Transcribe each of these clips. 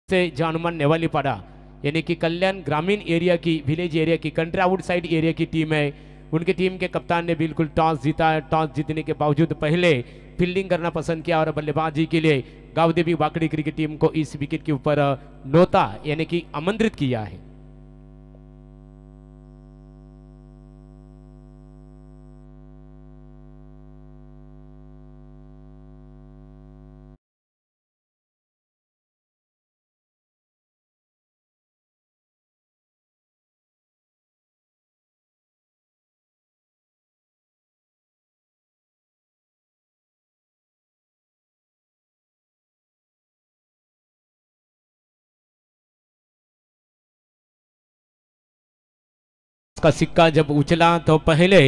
से जो अनुमान नेवाली पड़ा यानी कि कल्याण ग्रामीण एरिया की विलेज एरिया की कंट्री आउटसाइड एरिया की टीम है। उनके टीम के कप्तान ने बिल्कुल टॉस जीता है। टॉस जीतने के बावजूद पहले फील्डिंग करना पसंद किया और बल्लेबाजी के लिए गावदेवी वाकड़ी क्रिकेट टीम को इस विकेट के ऊपर नोता यानी कि आमंत्रित किया है। का सिक्का जब उछला तो पहले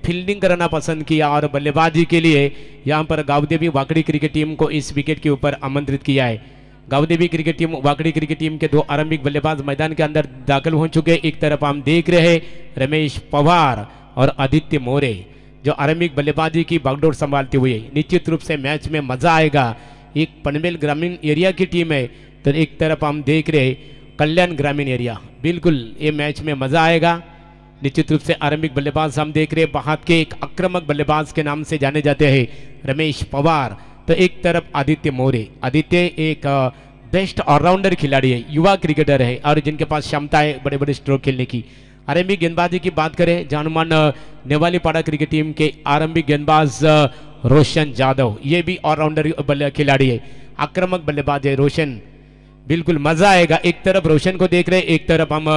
फील्डिंग करना पसंद किया और बल्लेबाजी के लिए यहां पर गावदेवी वाकड़ी क्रिकेट टीम को इस विकेट के ऊपर आमंत्रित किया है। Gavdevi cricket team Wakdi cricket team के दो आरंभिक बल्लेबाज मैदान के अंदर दाखिल हो चुके। एक तरफ हम देख रहे हैं रमेश पवार और आदित्य मोरे जो आरंभिक बल्लेबाजी की बागडोर संभालते हुए। निश्चित रूप से मैच में मजा आएगा। एक पनवेल ग्रामीण एरिया की टीम है तो एक तरफ हम देख रहे कल्याण ग्रामीण एरिया। बिल्कुल ये मैच में मजा आएगा। निश्चित रूप से आरंभिक बल्लेबाज हम देख रहे हैं बाहर के एक आक्रामक बल्लेबाज के नाम से जाने जाते हैं रमेश पवार। तो एक तरफ आदित्य मोरे। आदित्य एक बेस्ट ऑलराउंडर खिलाड़ी है, युवा क्रिकेटर है और जिनके पास क्षमता है बड़े बड़े स्ट्रोक खेलने की। आरंभिक गेंदबाजी की बात करें जानुमान नेवाली पाड़ा क्रिकेट टीम के आरंभिक गेंदबाज रोशन जादव, ये भी ऑलराउंडर खिलाड़ी है, आक्रामक बल्लेबाज है रोशन। बिल्कुल मजा आएगा। एक तरफ रोशन को देख रहे, एक तरफ हम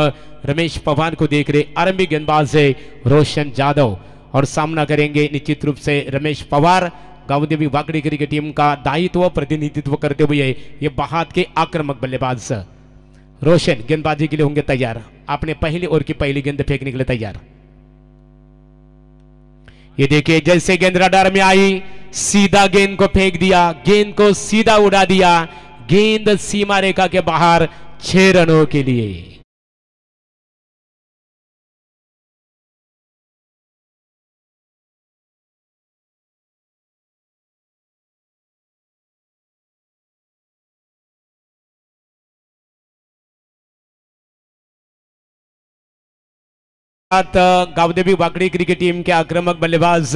रमेश पवार को देख रहे। आरंभिक गेंदबाज है रोशन जादव और सामना करेंगे निश्चित रूप से रमेश पवार। गावदेवी वाकड़ी क्रिकेट टीम का दायित्व प्रतिनिधित्व करते हुए ये बाहर के आक्रामक बल्लेबाज रोशन गेंदबाजी के लिए होंगे तैयार। आपने पहली ओवर की पहली गेंद फेंकने के लिए तैयार। ये देखिए जैसे गेंद रडार में आई सीधा गेंद को फेंक दिया, गेंद को सीधा उड़ा दिया। गेंद सीमा रेखा के बाहर 6 रनों के लिए। गावदेवी वाकड़ी क्रिकेट टीम के आक्रामक बल्लेबाज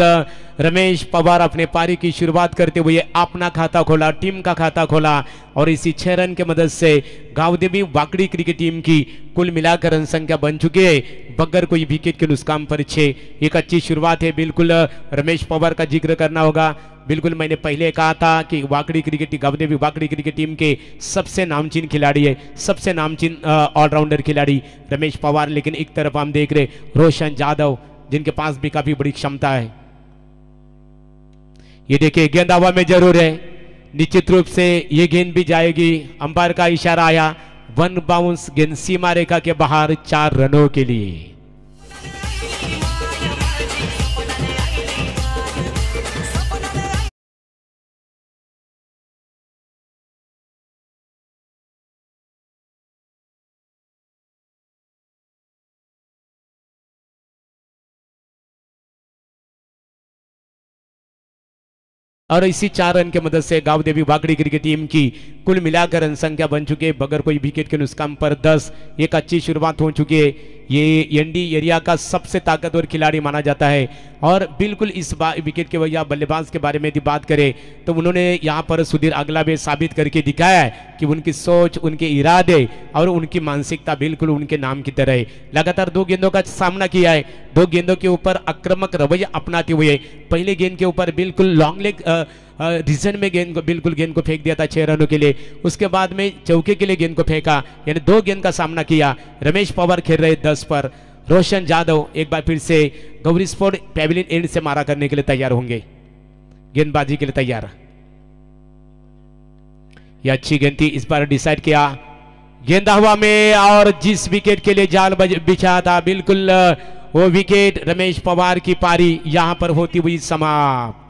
रमेश पवार अपने पारी की शुरुआत करते हुए अपना खाता खोला, टीम का खाता खोला और इसी 6 रन के मदद से गावदेवी वाकड़ी क्रिकेट टीम की कुल मिलाकर रन संख्या बन चुकी है बगैर कोई विकेट के नुकसान पर 6। एक अच्छी शुरुआत है। बिल्कुल रमेश पवार का जिक्र करना होगा। बिल्कुल मैंने पहले कहा था कि वाकड़ी cricket Gavdevi Wakdi cricket team के सबसे नामचीन खिलाड़ी है, सबसे नामचीन ऑलराउंडर खिलाड़ी रमेश पवार। लेकिन एक तरफ हम देख रहे रोशन जादव जिनके पास भी काफी बड़ी क्षमता है। ये देखिए गेंद हवा में जरूर है, निश्चित रूप से ये गेंद भी जाएगी। अंपायर का इशारा आया, 1 बाउंस, गेंद सीमा रेखा के बाहर 4 रनों के लिए। और इसी 4 रन के मदद से गावदेवी वाकड़ी क्रिकेट टीम की कुल मिलाकर रन संख्या बन चुकी है बगैर कोई विकेट के नुकसान पर 10। एक अच्छी शुरुआत हो चुकी है। ये एनडी एरिया का सबसे ताकतवर खिलाड़ी माना जाता है और बिल्कुल इस विकेट के वजह बल्लेबाज के बारे में यदि बात करें तो उन्होंने यहाँ पर सुधीर अगला भी साबित करके दिखाया है कि उनकी सोच, उनके इरादे और उनकी मानसिकता बिल्कुल उनके नाम की तरह है। लगातार 2 गेंदों का सामना किया है, 2 गेंदों के ऊपर आक्रामक रवैया अपनाते हुए पहले गेंद के ऊपर बिल्कुल लॉन्ग लेग रीजन में गेंद को बिल्कुल गेंद को फेंक दिया था 6 रनों के लिए। उसके बाद में चौके के लिए गेंद को फेंका, यानी 2 गेंद का सामना किया। रमेश पवार खेल रहे 10 पर। रोशन जादव एक बार फिर से गौरी स्पोर्ट पैविलियन एंड से मारा करने के लिए तैयार होंगे, गेंदबाजी के लिए तैयार। यह अच्छी गेंद थी, इस बार डिसाइड किया गेंद हवा में और जिस विकेट के लिए जाल बिछा था बिल्कुल वो विकेट रमेश पवार की पारी यहां पर होती हुई समाप्त।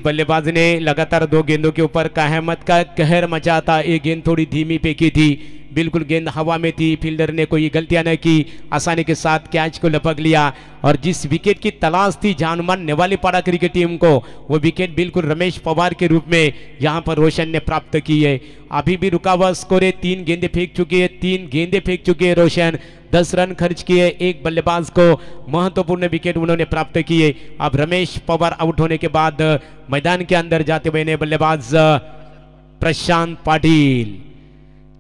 बल्लेबाज ने लगातार 2 गेंदों के ऊपर कहमत का कहर मचा था। एक गेंद थोड़ी धीमी फेंकी थी, बिल्कुल गेंद हवा में थी, फील्डर ने कोई गलतियां न की, आसानी के साथ कैच को लपक लिया। और जिस विकेट की तलाश थी जान मानने वाली पाड़ा क्रिकेट टीम को, वो विकेट बिल्कुल रमेश पवार के रूप में यहां पर रोशन ने प्राप्त की है। अभी भी रुका हुआ स्कोर है, 3 गेंदे फेंक चुके हैं, 3 गेंदे फेंक चुके हैं रोशन, 10 रन खर्च किए, एक बल्लेबाज को महत्वपूर्ण विकेट उन्होंने प्राप्त किए। अब रमेश पवार आउट होने के बाद मैदान के अंदर जाते हुए ने बल्लेबाज प्रशांत पाटिल,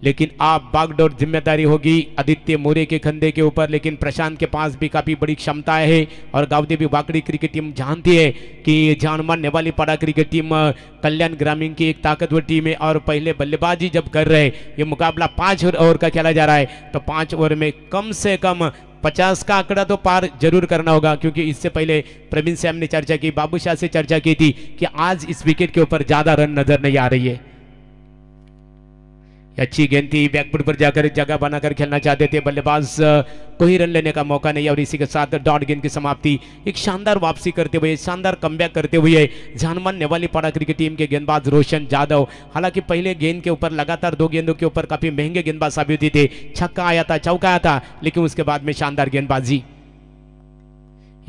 लेकिन आप बागडोर जिम्मेदारी होगी आदित्य मोरे के कंधे के ऊपर। लेकिन प्रशांत के पास भी काफी बड़ी क्षमता है और गावदेवी वाकड़ी क्रिकेट टीम जानती है कि जान मानने वाली पाड़ा क्रिकेट टीम कल्याण ग्रामीण की एक ताकतवर टीम है। और पहले बल्लेबाजी जब कर रहे, ये मुकाबला 5 ओवर का खेला जा रहा है, तो 5 ओवर में कम से कम 50 का आंकड़ा तो पार जरूर करना होगा। क्योंकि इससे पहले प्रवीण से हमने चर्चा की, बाबू शाह से चर्चा की थी कि आज इस विकेट के ऊपर ज्यादा रन नजर नहीं आ रही है। अच्छी गेंद थी, बैकफुट पर जाकर जगह बनाकर खेलना चाहते थे, बल्लेबाज को ही रन लेने का मौका नहीं। और इसी के साथ डॉट गेंद की समाप्ति। एक शानदार वापसी करते हुए, शानदार कमबैक करते हुए जान मानने वाली पाड़ा क्रिकेट टीम के गेंदबाज रोशन जादव, हालांकि पहले गेंद के ऊपर लगातार 2 गेंदों के ऊपर काफी महंगे गेंदबाज साबित हुए थे, छक्का आया था, चौका आया था, लेकिन उसके बाद में शानदार गेंदबाजी।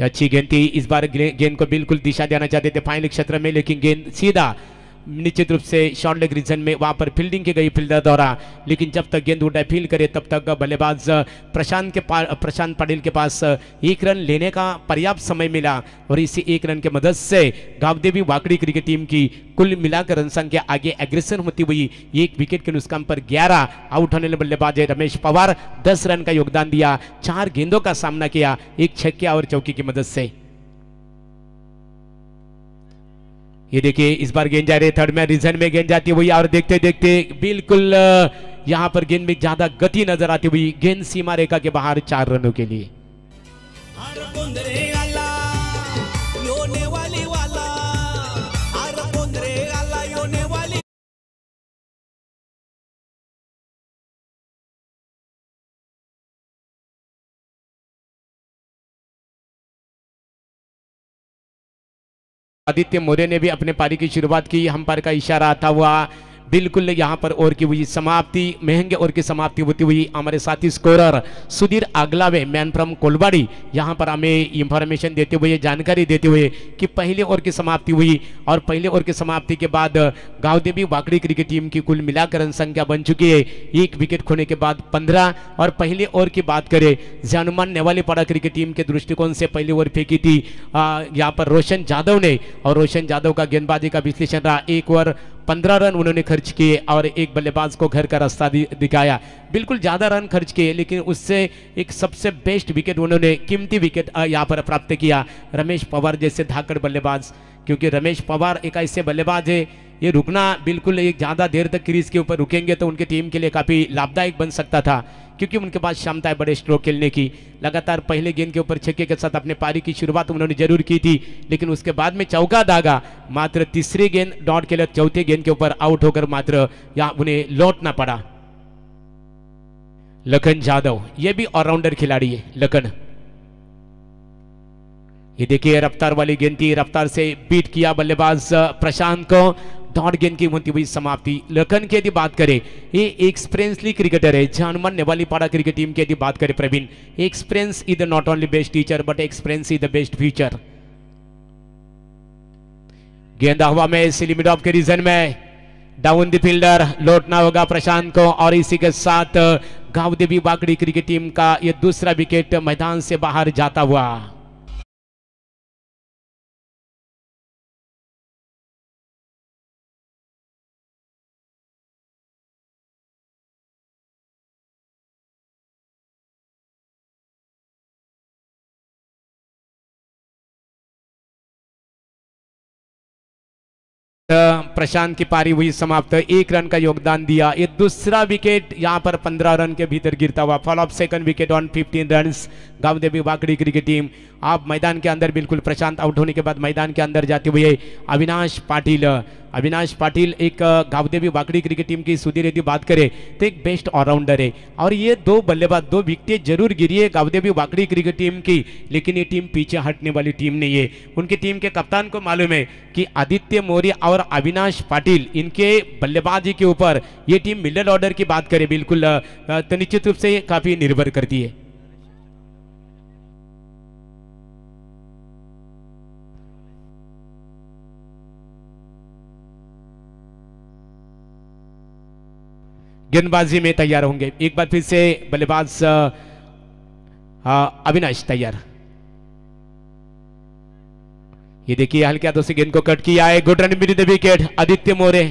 अच्छी गेंद थी, इस बार गेंद को बिल्कुल दिशा देना चाहते थे फाइनल क्षेत्र में, लेकिन गेंद सीधा निश्चित रूप से शॉर्ट लेग रीजन में वहां पर फील्डिंग की गई फील्डर द्वारा। लेकिन जब तक गेंद उल्टा फील्ड करे तब तक बल्लेबाज प्रशांत पाटिल के पास 1 रन लेने का पर्याप्त समय मिला। और इसी 1 रन की मदद से गावदेवी वाकड़ी क्रिकेट टीम की कुल मिलाकर रन संख्या आगे एग्रेशन होती हुई 1 विकेट के नुकसान पर 11 आउट होने वाले बल्लेबाज रमेश पवार 10 रन का योगदान दिया, 4 गेंदों का सामना किया, 1 छक्के और चौकी की मदद से। ये देखिए इस बार गेंद जा रही है थर्ड में, रीजन में गेंद जाती हुई और देखते देखते बिल्कुल यहां पर गेंद में ज्यादा गति नजर आती हुई, गेंद सीमा रेखा के बाहर 4 रनों के लिए। आदित्य मोरे ने भी अपने पारी की शुरुआत की, हम पर का इशारा था हुआ, बिल्कुल यहाँ पर ओवर की हुई समाप्ति, महंगे ओवर की समाप्ति होती हुई हमारे साथी scorer Sudhir Aglave man from कोलवाड़ी यहाँ पर हमें इंफॉर्मेशन देते हुए, जानकारी देते हुए कि पहले ओवर की समाप्ति हुई और पहले ओवर की समाप्ति के बाद गावदेवी वाकड़ी क्रिकेट टीम की कुल मिलाकर रन संख्या बन चुकी है 1 विकेट खोने के बाद 15। और पहले ओवर की बात करें, जानुमान नेवाली पाड़ा क्रिकेट टीम के दृष्टिकोण से पहले ओवर फेंकी थी यहाँ पर रोशन जादव ने, और रोशन जादव का गेंदबाजी का विश्लेषण रहा, 1 ओवर 15 रन उन्होंने खर्च किए और एक बल्लेबाज को घर का रास्ता दिखाया। बिल्कुल ज़्यादा रन खर्च किए, लेकिन उससे एक सबसे बेस्ट विकेट उन्होंने, कीमती विकेट यहाँ पर प्राप्त किया रमेश पवार जैसे धाकड़ बल्लेबाज। क्योंकि रमेश पवार एक ऐसे बल्लेबाज है, ये रुकना बिल्कुल एक ज़्यादा देर तक क्रीज के ऊपर रुकेंगे तो उनके टीम के लिए काफ़ी लाभदायक बन सकता था, क्योंकि उनके पास क्षमता है बड़े स्ट्रोक खेलने की। लगातार पहले गेंद के ऊपर छक्के के साथ अपने पारी की शुरुआत उन्होंने जरूर की थी, लेकिन उसके बाद में चौका दागा, मात्र तीसरी गेंद डॉट के लिए चौथे गेंद के ऊपर आउट होकर मात्र यहाँ उन्हें लौटना पड़ा। लखन जादव ये भी ऑलराउंडर खिलाड़ी है लखन। ये देखिए रफ्तार वाली गेंद थी, रफ्तार से बीट किया बल्लेबाज प्रशांत को, डॉट गेंद की होती हुई समाप्ति। लखन की यदि बात करें, ये एक्सपीरियंसली क्रिकेटर है, जानमान नेवाली पाड़ा क्रिकेट टीम की यदि बात करें Praveen, experience is not only best teacher but experience is the best future. गेंद हवा में सिली मिड ऑफ के रीजन में, डाउन द फील्डर, लौटना होगा प्रशांत को। और इसी के साथ गावदेवी वाकड़ी क्रिकेट टीम का यह दूसरा विकेट मैदान से बाहर जाता हुआ। प्रशांत की पारी हुई समाप्त, 1 रन का योगदान दिया। ये दूसरा विकेट यहां पर 15 रन के भीतर गिरता हुआ। Fall of second wicket on 15 runs. Gavdevi Wakdi cricket team आप मैदान के अंदर, बिल्कुल प्रशांत आउट होने के बाद मैदान के अंदर जाते हुए अविनाश पाटिल अविनाश पाटिल एक गावदेवी वाकडी क्रिकेट टीम की सुधीर यदि बात करें तो एक बेस्ट ऑलराउंडर है और ये दो बल्लेबाज, दो विकेटें जरूर गिरी है गावदेवी वाकडी क्रिकेट टीम की, लेकिन ये टीम पीछे हटने वाली टीम नहीं है। उनकी टीम के कप्तान को मालूम है कि आदित्य मौर्य और अविनाश पाटिल इनके बल्लेबाजी के ऊपर ये टीम मिडल ऑर्डर की बात करे बिल्कुल तो निश्चित रूप से काफी निर्भर करती है। गेंदबाजी में तैयार होंगे एक बार फिर से बल्लेबाज अविनाश तैयार। ये देखिए हल्के हाथों से गेंद को कट किया है, good run with the wicket. Aditya Maurya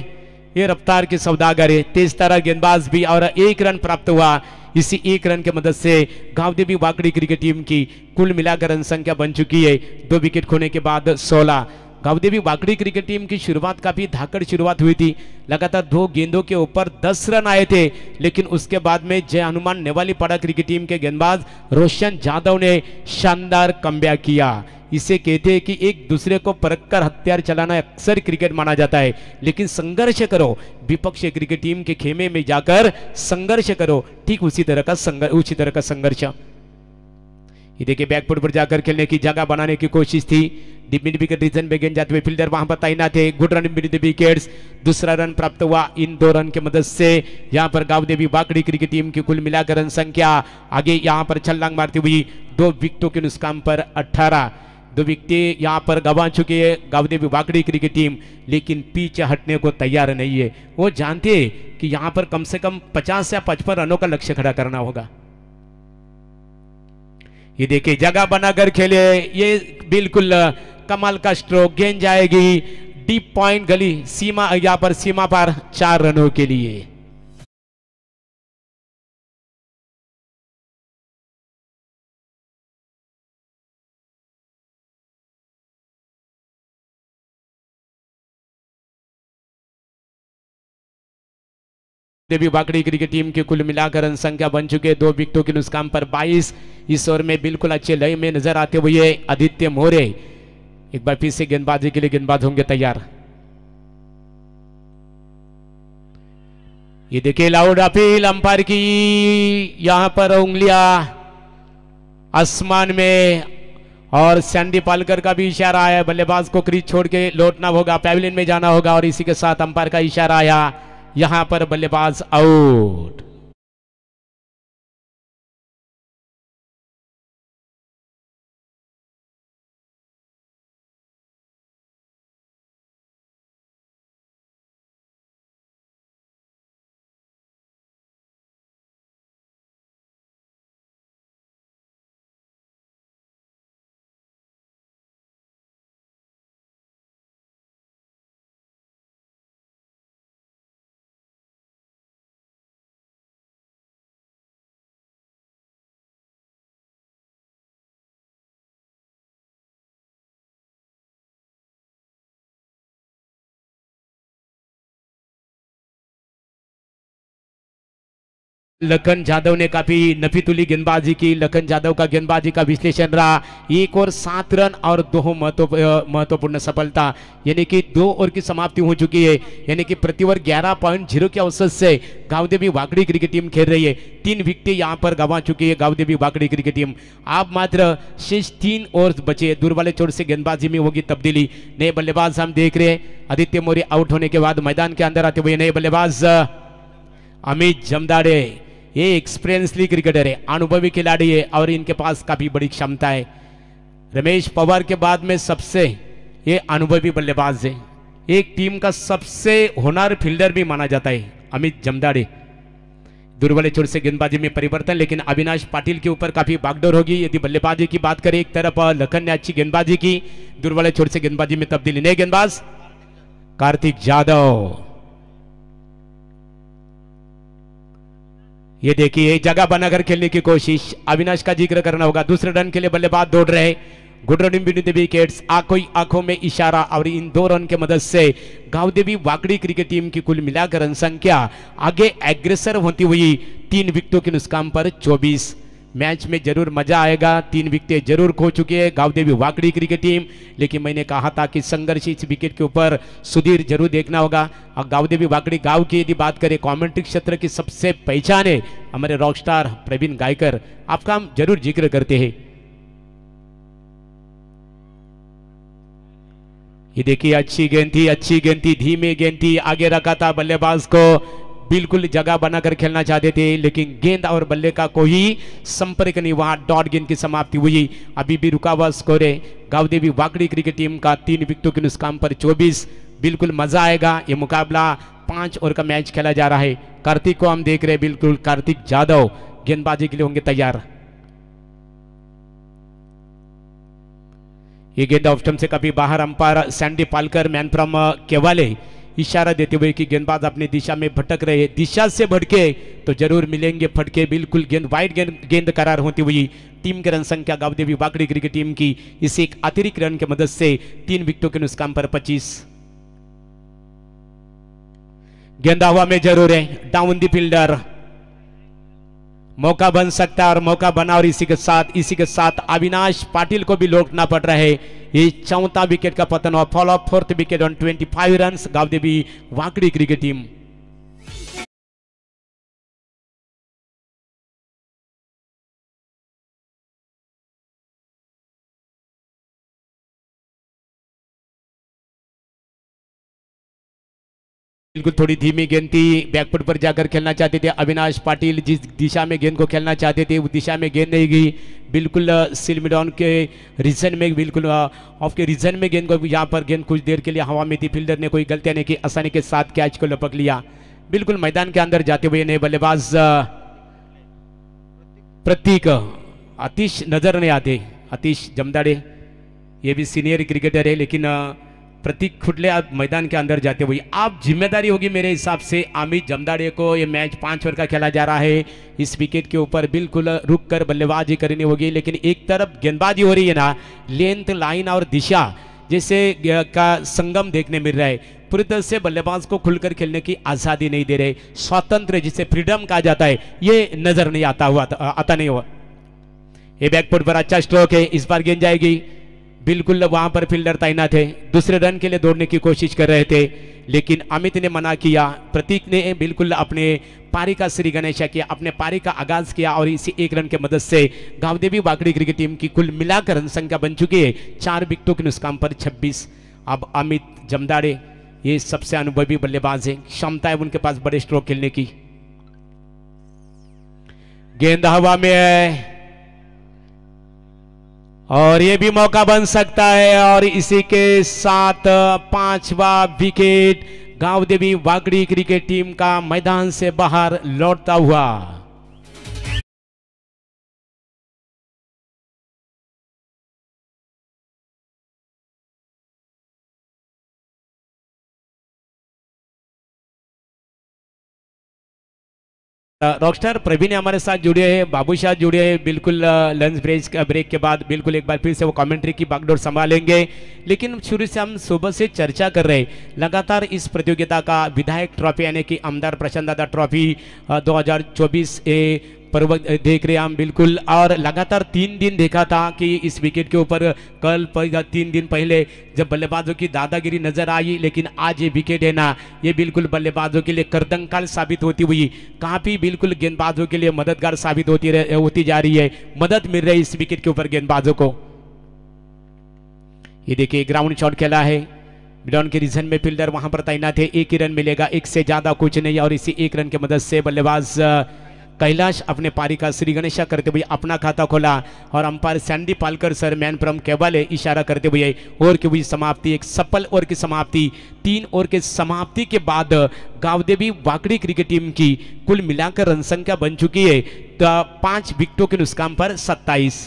ये रफ्तार के सौदागर है, तेज तारा गेंदबाज भी, और एक रन प्राप्त हुआ। इसी एक रन की मदद से गावदेवी वाकडी क्रिकेट टीम की कुल मिलाकर रन संख्या बन चुकी है 2 विकेट खोने के बाद 16। गावदेवी वाकडी क्रिकेट टीम की शुरुआत काफी धाकड़ शुरुआत हुई थी, लगातार 2 गेंदों के ऊपर 10 रन आए थे, लेकिन उसके बाद में जय हनुमान नेवाली पाड़ा क्रिकेट टीम के गेंदबाज रोशन जाधव ने शानदार कमबैक किया। इसे कहते हैं कि एक दूसरे को परखकर हथियार चलाना अक्सर क्रिकेट माना जाता है, लेकिन संघर्ष करो, विपक्षी क्रिकेट टीम के खेमे में जाकर संघर्ष करो, ठीक उसी तरह का संघर्ष। ये देखिए बैकफुट पर जाकर खेलने की जगह बनाने की कोशिश थी, डीप मिड विकेट रीजन में गेंद जाते हुए फील्डर वहां पर तैनात थे, good run with the wickets. दूसरा रन प्राप्त हुआ इन 2 रन की मदद से। यहां पर गावदेवी वाकडी क्रिकेट टीम की कुल मिलाकर रन संख्या आगे यहां पर छलांग मारती हुई 2 विकेटों के नुकसान पर 18। 2 विकेट यहां पर गंवा चुकी है गावदेवी वाकडी क्रिकेट टीम, लेकिन पीछे हटने को तैयार नहीं है। वो जानते हैं कि यहां पर कम से कम 50 या 55 रनों का लक्ष्य खड़ा करना होगा। ये देखिए जगह बनाकर खेले, ये बिल्कुल कमाल का स्ट्रोक, गेंद जाएगी डीप पॉइंट गली सीमा, यहां पर सीमा पर 4 रनों के लिए। देवी वाकडी क्रिकेट टीम की कुल मिलाकर रन संख्या बन चुके 2 विकेटों के नुकसान पर 22। इस ओवर में बिल्कुल अच्छे लय में नजर आते हुए आदित्य मौर्य एक बार फिर से गेंदबाजी के लिए गेंदबाज होंगे तैयार। ये देखिए लाउड अपील अंपायर की, यहां पर उंगलियां आसमान में और सैंडी पालकर का भी इशारा आया, बल्लेबाज को क्रीज छोड़ के लौटना होगा, पैविलियन में जाना होगा, और इसी के साथ अंपायर का इशारा आया, यहां पर बल्लेबाज आउट। लखन जाधव ने काफी नफीतुली गेंदबाजी की। लखन जाधव का गेंदबाजी का विश्लेषण रहा, 1 और 7 रन और 2 महत्वपूर्ण सफलता, यानी कि 2 ओवर की समाप्ति हो चुकी है, यानी कि प्रति ओवर 11.0 के औसत से गावदेवी वाकडी क्रिकेट टीम खेल रही है। 3 विकेटें यहां पर गंवा चुकी है गावदेवी वाकडी क्रिकेट टीम। आप मात्र शेष 3 ओवर बचे, दूर वाले छोर से गेंदबाजी में होगी तब्दीली। नए बल्लेबाज हम देख रहे हैं, आदित्य मौर्य आउट होने के बाद मैदान के अंदर आते हुए नए बल्लेबाज अमित जमदाड़े, ये एक्सपीरियंसली क्रिकेटर है, अनुभवी खिलाड़ी है और इनके पास काफी बड़ी क्षमता है। रमेश पवार के बाद में सबसे ये अनुभवी बल्लेबाज है, एक टीम का सबसे होनहार फील्डर भी माना जाता है अमित जमदाड़े। दूर वाले छोर से गेंदबाजी में परिवर्तन, लेकिन अविनाश पाटिल के ऊपर काफी भागदौड़ होगी। यदि बल्लेबाजी की बात करें, एक तरफ लखन ने अच्छी गेंदबाजी की, दूर वाले छोर से गेंदबाजी में तब्दीली। नए गेंदबाज कार्तिक यादव, ये देखिए जगह बनाकर खेलने की कोशिश, अविनाश का जिक्र करना होगा। दूसरे रन के लिए बल्लेबाज दौड़ रहे, good run with the wickets, आंखों में इशारा, और इन 2 रन के मदद से गावदेवी वाकडी क्रिकेट टीम की कुल मिलाकर रन संख्या आगे एग्रेसर होती हुई 3 विकेटों के नुकसान पर 24। मैच में जरूर मजा आएगा। 3 विकेटें जरूर खो चुकी है गांवदेवी वाकड़ी क्रिकेट टीम, लेकिन मैंने कहा था कि संघर्ष इस विकेट के ऊपर सुधीर जरूर देखना होगा। और गांवदेवी वाकड़ी गांव की यदि बात करें, कमेंट्री क्षेत्र की सबसे पहचान है हमारे रॉकस्टार प्रवीण गायकर, आपका हम जरूर जिक्र करते हैं। ये देखिए अच्छी गेंद थी, धीमी गेंद थी, आगे रखा था बल्लेबाज को, बिल्कुल जगह बनाकर खेलना चाहते थे, लेकिन गेंद और बल्ले का कोई संपर्क नहीं, वहां डॉट गेंद की समाप्ति हुई। अभी भी रुका हुआ स्कोर है गांवदेवी वाकड़ी क्रिकेट टीम का 3 विकेटों के नुकसान पर 24। बिल्कुल मजा आएगा। ये मुकाबला 5 ओवर का मैच खेला जा रहा है। कार्तिक को हम देख रहे हैं, बिल्कुल कार्तिक यादव गेंदबाजी के लिए होंगे तैयार। ये गेंद ऑफ स्टंप से कभी बाहर, umpire Sandy Palkar man from केवाले इशारा देते हुए कि गेंदबाज अपनी दिशा में भटक रहे, दिशा से भटके तो जरूर मिलेंगे फटके। बिल्कुल गेंद वाइड गेंद करार होती हुई। टीम की रन संख्या गांवदेवी वाकड़ी क्रिकेट टीम की इस एक अतिरिक्त रन की मदद से 3 विकेटों के नुकसान पर 25। गेंद हवा में जरूर है, डाउन द फील्डर, मौका बन सकता है और मौका बना। और इसी के साथ अविनाश पाटिल को भी लौटना पड़ रहा है। ये 4वां विकेट का पतन हुआ, fall of 4th wicket on 25 run Gaondevi Wakdi cricket team. बिल्कुल थोड़ी धीमी गेंद थी, बैकफुट पर जाकर खेलना चाहते थे अविनाश पाटिल, जिस दिशा में गेंद को खेलना चाहते थे उस दिशा में गेंद नहीं गई। बिल्कुल सिलमिडॉन के रीजन में, बिल्कुल ऑफ के रीजन में गेंद को, यहाँ पर गेंद कुछ देर के लिए हवा में थी, फील्डर ने कोई गलतियां नहीं की, आसानी के साथ कैच को लपक लिया। बिल्कुल मैदान के अंदर जाते हुए नए बल्लेबाज प्रतीक आतिश नजर नहीं आते, आतिश जमदाड़े, ये भी सीनियर क्रिकेटर है, लेकिन प्रतीक खुटले आप मैदान के अंदर जाते हुए, आप जिम्मेदारी होगी मेरे हिसाब से अमित जमदाड़े को। ये मैच 5 ओवर का खेला जा रहा है, इस विकेट के ऊपर बिल्कुल रुक कर बल्लेबाजी करनी होगी। लेकिन एक तरफ गेंदबाजी हो रही है ना, लेंथ, लाइन और दिशा जैसे का संगम देखने मिल रहा है। पूरी तरह से बल्लेबाज को खुलकर खेलने की आज़ादी नहीं दे रहे, स्वतंत्र जिसे फ्रीडम कहा जाता है, ये नजर नहीं आता नहीं हुआ। ये बैकफुट पर अच्छा स्ट्रोक है, इस बार गेंद जाएगी। बिल्कुल वहां पर फील्डर तैनात थे, दूसरे रन के लिए दौड़ने की कोशिश कर रहे थे, लेकिन अमित ने मना किया। प्रतीक ने बिल्कुल अपने पारी का श्री गणेशा किया, अपने पारी का आगाज किया और इसी 1 रन की मदद से गांवदेवी वाकड़ी क्रिकेट टीम की कुल मिलाकर रन संख्या बन चुकी है 4 विकेटों के नुकसान पर 26। अब अमित जमदाड़े ये सबसे अनुभवी बल्लेबाज है, क्षमता है उनके पास बड़े स्ट्रोक खेलने की। गेंद हवा में है और ये भी मौका बन सकता है, और इसी के साथ 5वां विकेट गांवदेवी वाकड़ी क्रिकेट टीम का मैदान से बाहर लौटता हुआ। रॉकस्टार प्रवीण हमारे साथ जुड़े हैं, बाबू शाह जुड़े हैं, बिल्कुल लंच ब्रेक के बाद बिल्कुल एक बार फिर से वो कमेंट्री की बागडोर संभालेंगे। लेकिन शुरू से हम सुबह से चर्चा कर रहे हैं लगातार इस प्रतियोगिता का विधायक ट्रॉफी यानी कि आमदार प्रशांत दादा ट्रॉफी 2024 पर्व देख रहे हैं हम बिल्कुल। और लगातार 3 दिन देखा था कि इस विकेट के ऊपर कल 3 दिन पहले जब बल्लेबाजों की दादागिरी नजर आई, लेकिन आज ये विकेट है ना, ये बिल्कुल बल्लेबाजों के लिए करदंकाल साबित होती हुई काफी बिल्कुल गेंदबाजों के लिए मददगार साबित होती जा रही है, मदद मिल रही है इस विकेट के ऊपर गेंदबाजों को। ये देखिए ग्राउंड शॉट खेला है, मिडॉन के रीजन में फील्डर वहां पर तैनात है, 1 ही रन मिलेगा, 1 से ज्यादा कुछ नहीं। और इसी 1 रन की मदद से बल्लेबाज कैलाश अपने पारी का श्री गणेशा करते हुए अपना खाता खोला, और umpire Sandy Palkar sir man from केवाले इशारा करते हुए ओवर की हुई समाप्ति, एक सफल ओवर की समाप्ति। 3 ओवर के समाप्ति के बाद गांवदेवी वाकड़ी क्रिकेट टीम की कुल मिलाकर रन संख्या बन चुकी है 5 विकेटों के नुकसान पर 27।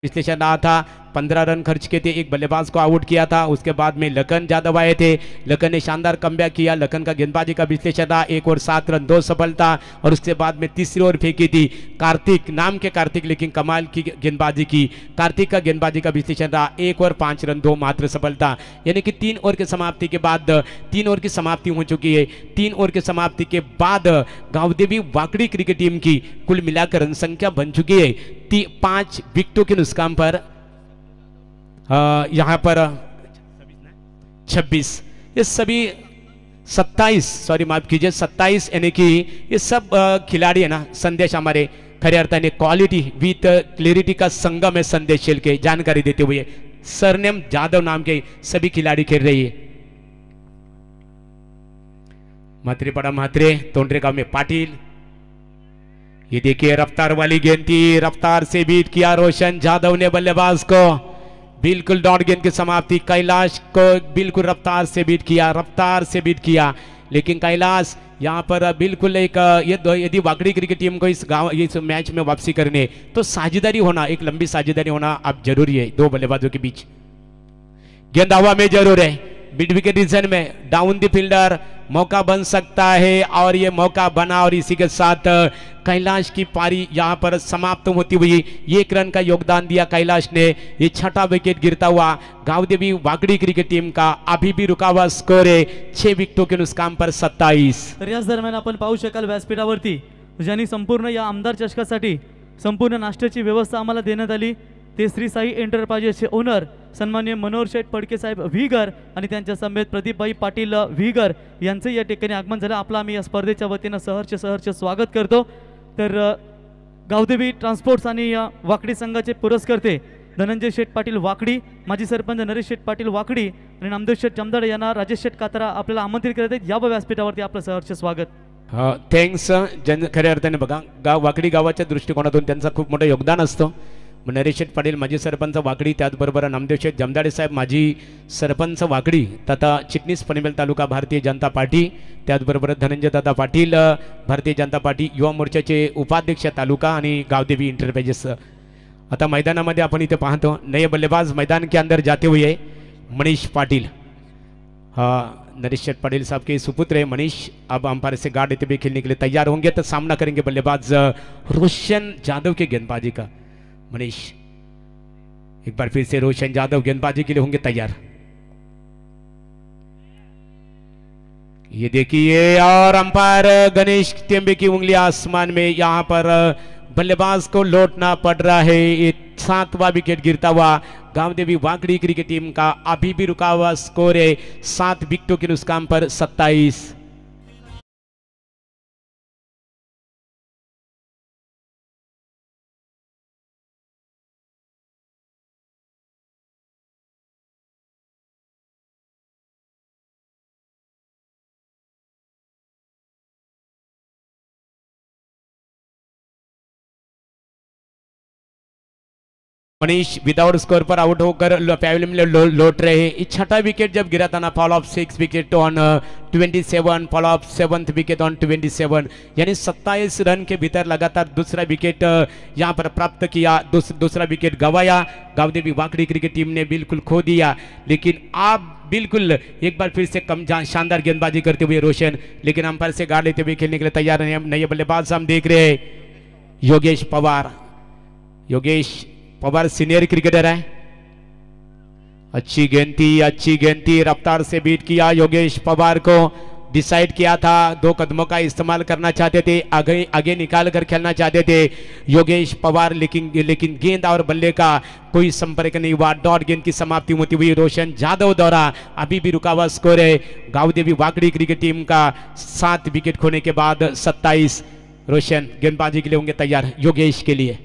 विश्लेषण रहा था, 15 रन खर्च किए थे, एक बल्लेबाज को आउट किया था। उसके बाद में लखन यादव आए थे, लखन ने शानदार कमबैक किया। लखन का गेंदबाजी का विश्लेषण रहा, 1 ओवर 7 रन 2 सफलता। और उसके बाद में तीसरी ओवर फेंकी थी कार्तिक, नाम के कार्तिक, लेकिन कमाल की गेंदबाजी की। कार्तिक का गेंदबाजी का विश्लेषण रहा, 1 ओवर 5 रन 2 मात्र सफलता। यानी कि 3 ओवर की समाप्ति के बाद 3 ओवर की समाप्ति हो चुकी है। 3 ओवर की समाप्ति के बाद गांवदेवी वाकड़ी क्रिकेट टीम की कुल मिलाकर रन संख्या बन चुकी है 5 विकेटों के नुकसान पर यहां पर 26, ये सभी 27, सॉरी माफ कीजिए 27, यानी कि ये सब खिलाड़ी है ना, संदेश हमारे खरे अर्थाने क्वालिटी विथ क्लियरिटी का संगम है। संदेश खेल के जानकारी देते हुए सरनेम जादव नाम के सभी खिलाड़ी खेल रही है। म्हात्रेपाडा म्हात्रे, तोंडरे गांव में पाटिल। ये देखिए रफ्तार वाली गेंद थी, रफ्तार से बीट किया रोशन यादव ने बल्लेबाज को, बिल्कुल डॉट गेंद की समाप्ति। कैलाश को बिल्कुल रफ्तार से बीट किया, रफ्तार से बीट किया, लेकिन कैलाश यहाँ पर बिल्कुल एक यदि वाकड़ी क्रिकेट टीम को इस मैच में वापसी करने तो साझेदारी होना, एक लंबी साझेदारी होना अब जरूरी है दो बल्लेबाजों के बीच। गेंद हवा में जरूर है, मिड विकेट रीजन में डाउन द फील्डर, मौका बन सकता है और ये मौका बना। और इसी के साथ कैलाश की पारी यहां पर समाप्त होती हुई 1 रन का योगदान दिया कैलाश ने। ये 6ठा विकेट गिरता हुआ गांवदेवी वाकड़ी क्रिकेट टीम का अभी भी रुका हुआ स्कोर है 6 विकेटों के नुकसान पर 27। तर याच दरम्यान आपण पाहू शकाल व्यासपीठावरती ज्यांनी संपूर्ण या आमदार चषकासाठी संपूर्ण नाश्त्याची व्यवस्था आम्हाला देण्यात आली ते श्री साई एंटरप्राइजेसचे ओनर सन्माननीय मनोहर शेठ फडके साहेब व्हीगर आणि त्यांच्या समेत प्रदीपभाई पाटील व्हीगर यांचे या ठिकाणी आगमन झालं। आपलं आम्ही या स्पर्धेच्या वतीनं सहर्ष स्वागत करतो। तर गावदेवी ट्रान्सपोर्ट्स आणि वाकडी संघाचे पुरस्कर्ते धनंजय शेठ पाटील वाकडी, माजी सरपंच नरेश शेठ पाटील वाकडी आणि नामदेव शेठ जमदाडे यांना राजेश शेठ कात्रा आपल्याला आमंत्रित करत आहेत। या व्यासपीठावरती आपलं सहर्ष स्वागत। थँक्स। खऱ्या अर्थाने बघा वाकडी गावाच्या दृष्टिकोनातून त्यांचा खूप मोठं योगदान असतं। नरेश शेठ पाटील माजी सरपंच वाकडी, त्याचबरोबर नामदेव शेठ जमदाडे साहेब माजी सरपंच वाकडी तथा चिटणीस पनवेल तालुका भारतीय जनता पार्टी, त्याचबरोबर धनंजय दादा पाटील भारतीय जनता पार्टी युवा मोर्चाचे उपाध्यक्ष तालुका आणि गावदेवी इंटरप्राइजेस। आता मैदानामध्ये आपण इथे पाहतो नए बल्लेबाज मैदान के अंदर जाते हुए मनीष पाटिल। नरेश शेठ पाटिल साहब के सुपुत्र है मनीष, अब अंपायर से गार्ड देते हुए खेलने के लिए तैयार होंगे तो सामना करेंगे बल्लेबाज रोशन यादव के गेंदबाजी का। मनीष एक बार फिर से रोशन यादव गेंदबाजी के लिए होंगे तैयार। ये देखिए और अंपायर गणेश टेम्बे की उंगली आसमान में, यहां पर बल्लेबाज को लौटना पड़ रहा है। ये 7वां विकेट गिरता हुआ गांवदेवी वाकड़ी क्रिकेट टीम का अभी भी रुका हुआ स्कोर है 7 विकेटों के नुकसान पर 27। मनीष विदाउट स्कोर पर आउट होकर पैविलियन में लौट रहे हैं। 6ठा विकेट जब गिरा था ना, fall of 6 wicket on 27, fall of 7th wicket on 27, यानी 27 रन के भीतर लगातार दूसरा विकेट यहां पर प्राप्त किया। दूसरा wicket गवाया Gavdevi Wakdi cricket team ने, बिल्कुल खो दिया। लेकिन आप बिल्कुल एक बार फिर से कम शानदार गेंदबाजी करते हुए रोशन, लेकिन अंपायर से गाड़ लेते हुए खेलने के लिए तैयार हैं। नए बल्लेबाज हम देख रहे हैं योगेश पवार। योगेश पवार सीनियर क्रिकेटर है। अच्छी गेंद थी, रफ्तार से बीट किया योगेश पवार को। डिसाइड किया था 2 कदमों का इस्तेमाल करना चाहते थे, आगे निकाल कर खेलना चाहते थे योगेश पवार, लेकिन गेंद और बल्ले का कोई संपर्क नहीं हुआ। डॉट गेंद की समाप्ति होती हुई रोशन यादव द्वारा अभी भी रुका हुआ स्कोर है गावदेवी वाकड़ी क्रिकेट टीम का 7 विकेट खोने के बाद 27। रोशन गेंदबाजी के लिए होंगे तैयार योगेश के लिए।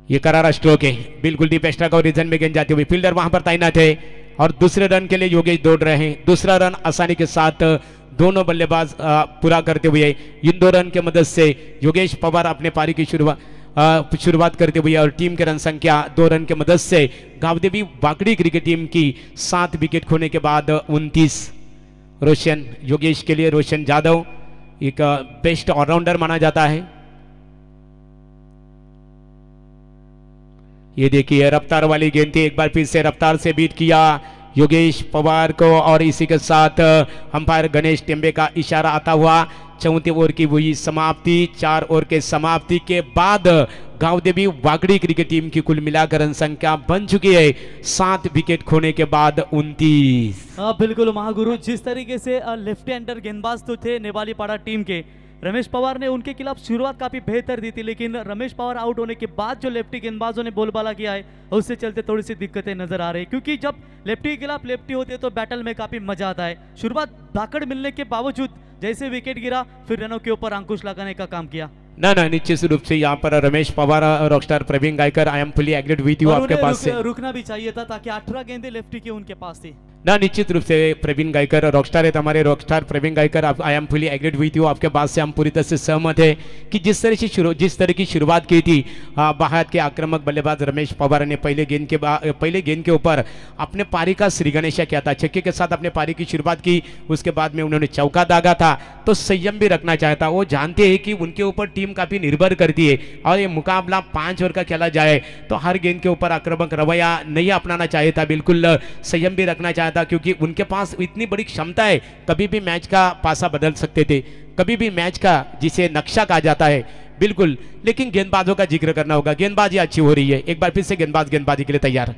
ये करारा स्ट्रोक है, बिल्कुल डीप एक्स्ट्रा का रीजन में गेंद जाती हुई फील्डर वहां पर तैनात है और दूसरे रन के लिए योगेश दौड़ रहे हैं। दूसरा रन आसानी के साथ दोनों बल्लेबाज पूरा करते हुए इन 2 रन के मदद से योगेश पवार अपने पारी की शुरुआत करते हुए और टीम के रन संख्या 2 रन के मदद से गावदेवी वाकड़ी क्रिकेट टीम की 7 विकेट खोने के बाद 29। रोशन योगेश के लिए रोशन यादव एक बेस्ट ऑलराउंडर माना जाता है। ये देखिए रफ्तार वाली गेंद थी, एक बार फिर से रफ्तार से बीट किया योगेश पवार को और इसी के साथ अंपायर गणेश टेम्बे का इशारा आता हुआ 34 ओवर की हुई समाप्ति। 4 ओवर के समाप्ति के बाद गांवदेवी वागड़ी क्रिकेट टीम की कुल मिलाकर रन संख्या बन चुकी है 7 विकेट खोने के बाद 29। बिल्कुल महागुरु, जिस तरीके से लेफ्ट हैंडर गेंदबाज तो थे नेपाली पाड़ा टीम के, रमेश पवार ने उनके खिलाफ शुरुआत काफी बेहतर दी थी, लेकिन रमेश पवार आउट होने के बाद जो लेफ्टी गेंदबाजों ने बोलबाला किया है उससे चलते थोड़ी सी दिक्कतें नजर आ रही है, क्योंकि जब लेफ्टी के खिलाफ लेफ्टी होते हैं तो बैटल में काफी मजा आता है। शुरुआत धाकड़ मिलने के बावजूद जैसे विकेट गिरा फिर रनों के ऊपर अंकुश लगाने का काम किया। ना निश्चित रूप से यहाँ पर Ramesh Pawar rockstar Praveen Gaikar I am fully agreed with you, आपके पास से रुकना भी चाहिए था ताकि 18 गेंदें लेफ्टी की उनके पास थी। ना निश्चित रूप से प्रवीण गायकर रॉकस्टार है, हमारे rockstar Praveen Gaikar, I am fully agreed with you, आपके बात से हम पूरी तरह से सहमत है कि जिस तरह की शुरुआत की थी बाहर के आक्रामक बल्लेबाज रमेश पवार ने पहले गेंद के ऊपर अपने पारी का श्री गणेशा किया था, छक्के के साथ अपने पारी की शुरुआत की, उसके बाद में उन्होंने चौका दागा था, तो संयम भी रखना चाहता। वो जानते हैं कि उनके ऊपर टीम काफी निर्भर करती है और ये मुकाबला 5 ओवर का खेला जाए तो हर गेंद के ऊपर आक्रामक रवैया नहीं अपनाना चाहिए था, बिल्कुल संयम भी रखना चाहता क्योंकि उनके पास इतनी बड़ी क्षमता है, कभी भी मैच का पासा बदल सकते थे, कभी भी मैच का जिसे नक्शा कहा जाता है, बिल्कुल। लेकिन गेंदबाजों का जिक्र करना होगा, गेंदबाजी अच्छी हो रही है, एक बार फिर से गेंदबाजी के लिए तैयार।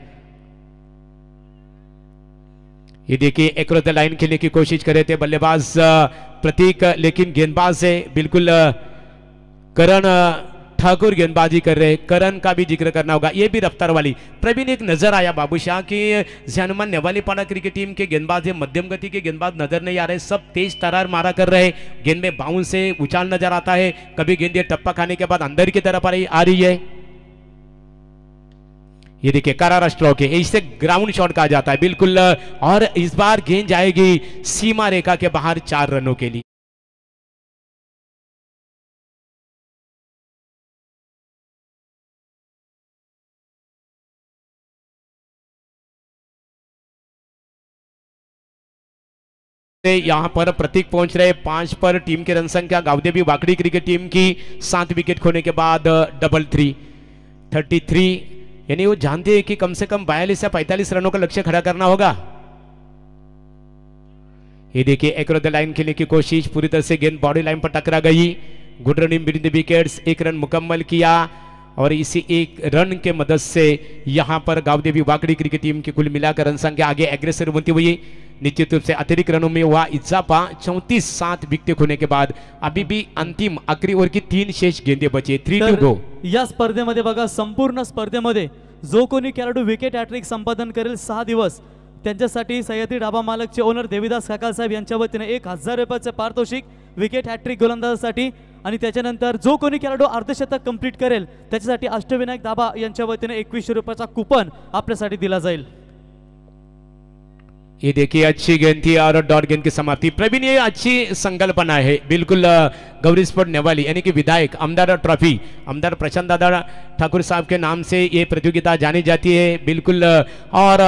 ये देखिए एक्रॉस द लाइन खेलने की कोशिश कर रहे थे बल्लेबाज प्रतीक, लेकिन गेंदबाज से बिल्कुल करण ठाकुर गेंदबाजी कर रहे। करण का भी जिक्र करना होगा, ये भी रफ्तार वाली। प्रवीण एक नजर आया बाबूशाह की जहानुमान नेवाली पाड़ा क्रिकेट टीम के गेंदबाज है, मध्यम गति के गेंदबाज नजर नहीं आ रहे, सब तेज तरार मारा कर रहे, गेंद में बाउंस से उछाल नजर आता है, कभी गेंद टप्पा खाने के बाद अंदर की तरफ आ रही है। ये देखिए करारा स्ट्रोक है, इसे ग्राउंड शॉट कहा जाता है, बिल्कुल। और इस बार गेंद जाएगी सीमा रेखा के बाहर 4 रनों के लिए। यहां पर प्रतीक पहुंच रहे 5 पर, टीम की रन संख्या गावदेवी वाकड़ी क्रिकेट टीम की 7 विकेट खोने के बाद 33, यानी वो जानते हैं कि कम से कम 42 या 45 रनों का लक्ष्य खड़ा करना होगा। ये देखिए एक्रॉस द लाइन खेलने की कोशिश, पूरी तरह से गेंद बॉडी लाइन पर टकरा गई, good running between the wickets, 1 run मुकम्मल किया और इसी 1 रन के मदद से यहां पर गावदेवी वाकड़ी क्रिकेट टीम की कुल मिलाकर रन संख्या आगे एग्रेसिव बनती हुई। निश्चित रूप से अतिरिक्त रनों में हुआ इजाफा, 34-7 विकेट होने के बाद अभी भी अंतिम आखरी ओव्हर की 3 शेष गेंदे बचे, 3 to go। या स्पर्धेमध्ये बघा, संपूर्ण स्पर्धेमध्ये जो कोणी खेळाडू विकेट हॅट्रिक संपादन करेल 6 दिवस, त्यांच्यासाठी सह्याद्री ढाबा मालकचे ओनर देवीदास काकाल साहेब यांच्या वतीने 1000 रुपयाचे पारितोषिक विकेट हॅट्रिक गोलंदाजासाठी, आणि त्याच्यानंतर जो कोणी खेळाडू अर्धशतक कंप्लीट करेल त्याच्यासाठी अष्टविनायक दाबा यांच्या वतीने 2100 रुपयाचा कूपन आपल्यासाठी दिला जाईल। ये देखिए अच्छी गेंद थी और डॉट गेंद की समाप्ति। प्रवीण ये अच्छी संकल्पना है, बिल्कुल। गौरी स्पोर्ट नेवाली यानी कि विधायक आमदार ट्रॉफी, आमदार प्रशांत दादा ठाकुर साहब के नाम से ये प्रतियोगिता जानी जाती है, बिल्कुल। और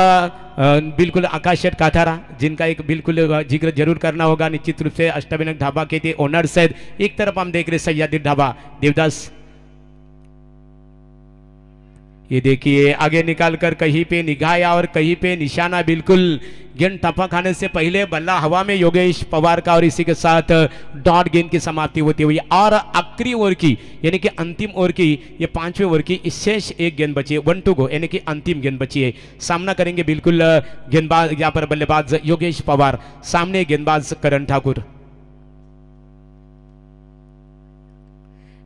बिल्कुल आकाश शेठ काथारा जिनका एक बिल्कुल जिक्र जरूर करना होगा, निश्चित रूप से अष्टविनायक ढाबा के थे ओनर्स है। एक तरफ हम देख रहे सह्याद्री ढाबा देवदास, ये देखिए आगे निकालकर कहीं पे निगाया और कहीं पे निशाना, बिल्कुल गेंद टप्पा खाने से पहले बल्ला हवा में योगेश पवार का, और इसी के साथ डॉट गेंद की समाप्ति होती हुई। और आखिरी ओवर की यानी कि अंतिम ओवर की, ये 5वें ओवर की शेष 1 गेंद बची है, 1 to go यानी कि अंतिम गेंद बची है। सामना करेंगे बिल्कुल गेंदबाज, यहाँ पर बल्लेबाज योगेश पवार, सामने गेंदबाज करण ठाकुर।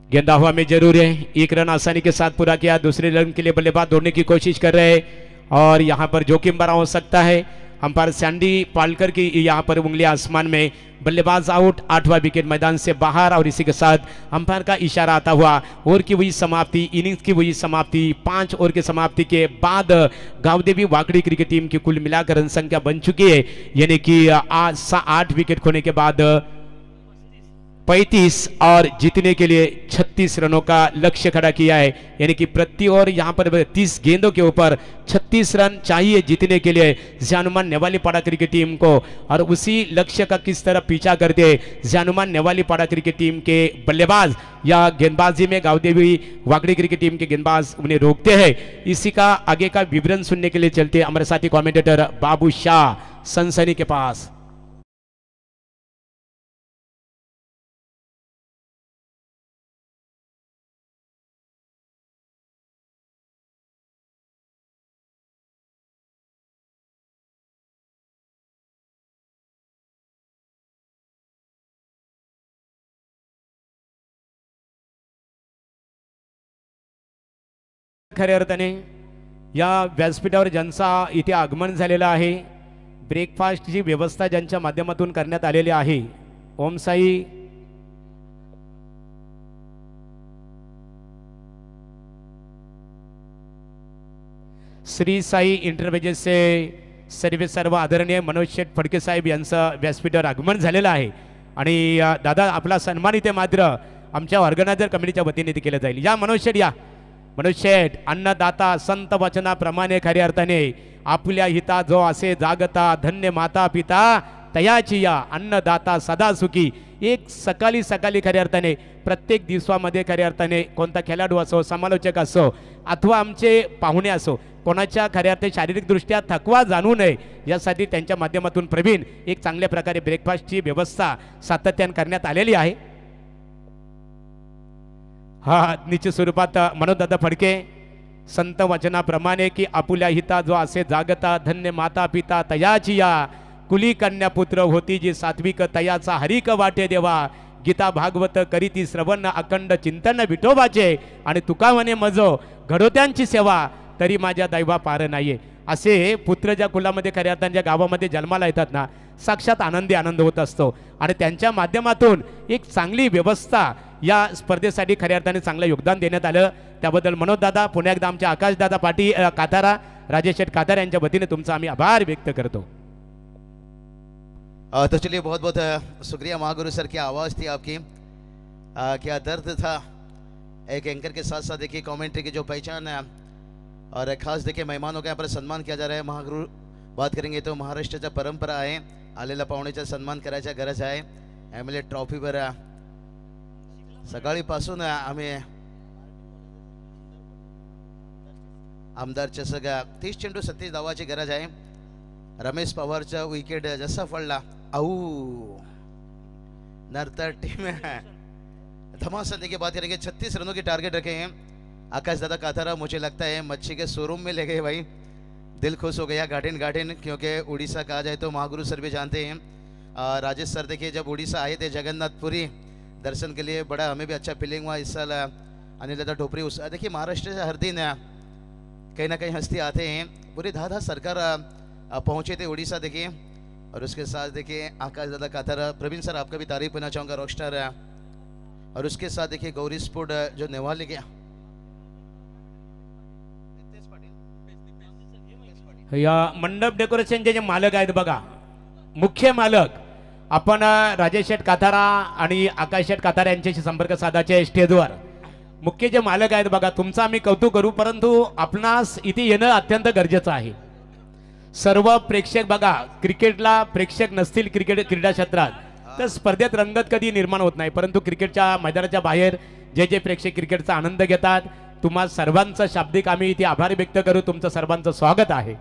गेंदा हुआ में जरूर है, 1 रन आसानी के साथ पूरा किया, दूसरे रन के लिए बल्लेबाज दौड़ने की कोशिश कर रहे हैं और यहां पर जोखिम भरा हो सकता है। अंपायर सैंडी पालकर की यहां पर उंगली आसमान में, बल्लेबाज आउट, 8वां विकेट मैदान से बाहर, और इसी के साथ अंपायर का इशारा आता हुआ ओवर की हुई समाप्ति, इनिंग्स की हुई समाप्ति। 5 ओवर की समाप्ति के बाद गावदेवी वाकड़ी क्रिकेट टीम की कुल मिलाकर रन संख्या बन चुकी है, यानी कि 8 विकेट खोने के बाद 35 और जीतने के लिए 36 रनों का लक्ष्य खड़ा किया है, यानी कि प्रति ओवर यहाँ पर 30 गेंदों के ऊपर 36 रन चाहिए जीतने के लिए जानुमान नेवाली पाड़ा क्रिकेट टीम को। और उसी लक्ष्य का किस तरह पीछा करते जानुमान नेवाली पाड़ा क्रिकेट टीम के बल्लेबाज या गेंदबाजी में गावदेवी वाकड़ी क्रिकेट टीम के गेंदबाज उन्हें रोकते हैं। इसी का आगे का विवरण सुनने के लिए चलते हमारे साथी कमेंटेटर बाबू शाह सनसनी के पास। खऱ्या अर्थाने या व्यासपीठावर ज्यांचा इथे आगमन झालेला आहे, ब्रेकफास्टची व्यवस्था ज्यांच्या माध्यमातून करण्यात आलेली आहे, ओम साई श्री साई इंटरप्राइजेसचे सर्व आदरणीय मनोज शेठ फडके साहेब यांचं व्यासपीठावर आगमन झालेलं आहे। आणि दादा आपला सन्मान इथे मात्र आमच्या ऑर्गनायझर कमिटीच्या वतीने इथे केलं जाईल। या मनोज शेठ या। मनोज शेठ अन्नदाता संत वचनाप्रमाणे खऱ्या अर्थाने आपल्या हिता जो असे जागता धन्य माता पिता तयाची या अन्नदाता सदा सुखी। एक सकाळी सकाळी खऱ्या अर्थाने प्रत्येक दिवसामध्ये खऱ्या अर्थाने कोणता खेळाडू असो समालोचक असो अथवा आमचे पाहुणे असो कोणाच्या खऱ्या अर्थाने शारीरिकदृष्ट्या थकवा जाणू नये यासाठी त्यांच्या माध्यमातून प्रवीण एक चांगल्या प्रकारे ब्रेकफास्टची व्यवस्था सातत्याने करण्यात आलेली आहे। हा निश्चित स्वरूपात मनोजदादा फडके संत वचनाप्रमाणे की आपुल्या हिता जो असे जागता धन्य माता पिता तयाची या कुली कन्या पुत्र होती जी सात्विक तयाचा हरिक वाटे देवा गीता भागवत करीती श्रवण अखंड चिंतन विठोबाचे आणि तुका म्हणे मजो घडोत्यांची सेवा तरी माझ्या दैवा पार नाहीये। असे पुत्र ज्या कुलामध्ये खऱ्या अर्थाने ज्या गावामध्ये जन्माला येतात ना साक्षात आनंद होत असतो आणि त्यांच्या माध्यमातून एक चांगली व्यवस्था या स्पर्धेसाठी खऱ्या अर्थाने चांगलं योगदान देण्यात आलं त्याबद्दल मनोजदादा पुन्हा एकदा आमच्या आकाशदादा पाटी कातारा राजेश शेठ कातारा यांच्या वतीने तुमचा आम्ही आभार व्यक्त करतो। तो चलिए बहुत बहुत शुक्रिया महागुरु सर, की आवाज़ थी आपकी, क्या दर्द था एक एंकर के साथ साथ देखिए कमेंट्री की जो पहचान है और खास देखिए मेहमानों का यहाँ पर सम्मान किया जा रहा है। महागुरु बात करेंगे तो महाराष्ट्राच्या परंपरा आहे आलेल्या पाहुण्याचा सन्मान करायचा गरज आहे। एमएलए ट्रॉफीवर सकाळीपासून आम्ही आमदार चषक 30 चेंडू 37 धावाची गरज आहे। रमेश पवारचा विकेट जसा पडला आऊ नर्तर टीम धमासन देखिए बात करेंगे 36 रनों की टारगेट रखे हैं। आकाश दादा कातारा मुझे लगता है मच्छी के शोरूम में ले गए भाई, दिल खुश हो गया गार्डन क्योंकि उड़ीसा कहा जाए तो महागुरु सर भी जानते हैं। राजेश सर देखिए जब उड़ीसा आए थे जगन्नाथपुरी दर्शन के लिए, बड़ा हमें भी अच्छा फीलिंग हुआ। इस साल अनिल दादा टोपरी उस देखिए महाराष्ट्र से हर दिन कहीं ना कहीं हस्ती आते हैं। पूरी धाधा सरकार पहुँचे थे उड़ीसा देखिए, और उसके साथ देखिए आकाश दादा कातारा प्रवीण सर आपका भी तारीफ करना चाहूँगा रॉकस्टार, और उसके साथ देखिए गौरी स्पोर्ट जो नेवाल गया या मंडप डेकोरेशनचे जे मालक आहेत बघा, मुख्य मालक आपण राजेश शेठ कातारा आणि आकाश शेठ कातारा यांच्याशी संपर्क साधायचे स्टेजवर। मुख्य जे मालक आहेत बघा तुमचं आम्ही कौतुक करू, परंतु आपणास इथे येणं अत्यंत गरजेचं आहे। सर्व प्रेक्षक बघा क्रिकेटला प्रेक्षक नसतील क्रिकेट क्रीडा क्षेत्रात तर स्पर्धेत रंगत कधी निर्माण होत नाही, परंतु क्रिकेटच्या मैदानाच्या बाहेर जे जे प्रेक्षक क्रिकेटचा आनंद घेतात तुम्हा सर्वांचा शाब्दिक आम्ही इथे आभार व्यक्त करू। तुमचं सर्वांचं स्वागत आहे।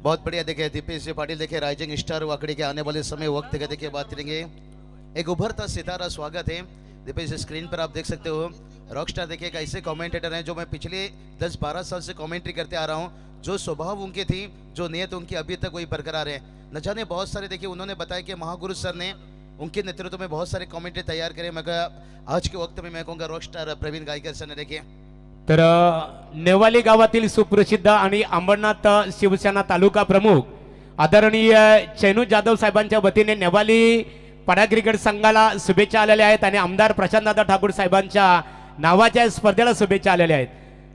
बहुत बढ़िया देखिए दीपेश जी पाटिल देखिए राइजिंग स्टार वाकड़ी के आने वाले समय वक्त का देखिए बात करेंगे, एक उभरता सितारा स्वागत है दीपेश। स्क्रीन पर आप देख सकते हो रॉकस्टार देखिए एक ऐसे कमेंटेटर हैं जो मैं पिछले 10-12 साल से कमेंट्री करते आ रहा हूं, जो स्वभाव उनकी थी जो नियत उनकी अभी तक वही बरकरार है। न जाने बहुत सारे देखिए उन्होंने बताया कि महागुरु सर ने उनके नेतृत्व में बहुत सारे कमेंट्री तैयार करे। मैं आज के वक्त में मैं कहूँगा रॉकस्टार प्रवीण गायकर सर ने देखिए तर नेवाली गावातील सुप्रसिद्ध आणि अंबरनाथ शिवसेना तालुका प्रमुख आदरणीय चैनू जाधव साहेबांच्या वतीने नेवाली पाडा क्रिकेट संघाला शुभेच्छा आलेल्या आहेत आणि आमदार प्रशांतदादा ठाकूर साहेबांच्या नावाच्या स्पर्धेला शुभेच्छा आलेल्या आहेत।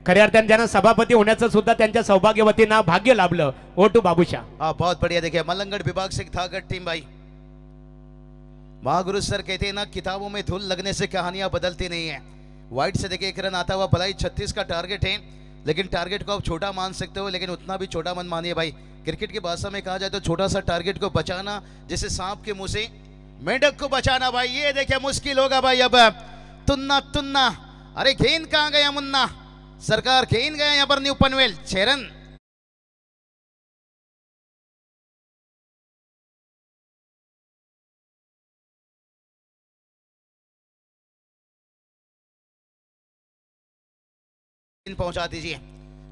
खऱ्या अर्थाने ज्यांना सभापती होण्याचं सुद्धा त्यांच्या सौभाग्यवतींना भाग्य लाभलं। ओ टू बाबूशा। बहुत बढ़िया देखिए मलंगड़ विभाग से था टीम भाई, महागुरु सर कहते हैं ना, किताबों में धूल लगने से कहानियां बदलती नहीं है। वाइट से देखिए एक रन आता हुआ, भलाई 36 का टारगेट है, लेकिन टारगेट को आप छोटा मान सकते हो, लेकिन उतना भी छोटा मत मानिए भाई। क्रिकेट की भाषा में कहा जाए तो छोटा सा टारगेट को बचाना जैसे सांप के मुंह से मेंढक को बचाना भाई, ये देखिए मुश्किल होगा भाई। अब तुन्ना तुन्ना, अरे गेंद कहां गया मुन्ना सरकार, गेंद गया यहाँ पर न्यू पनवेल। 6 रन। पहुंचा दीजिए,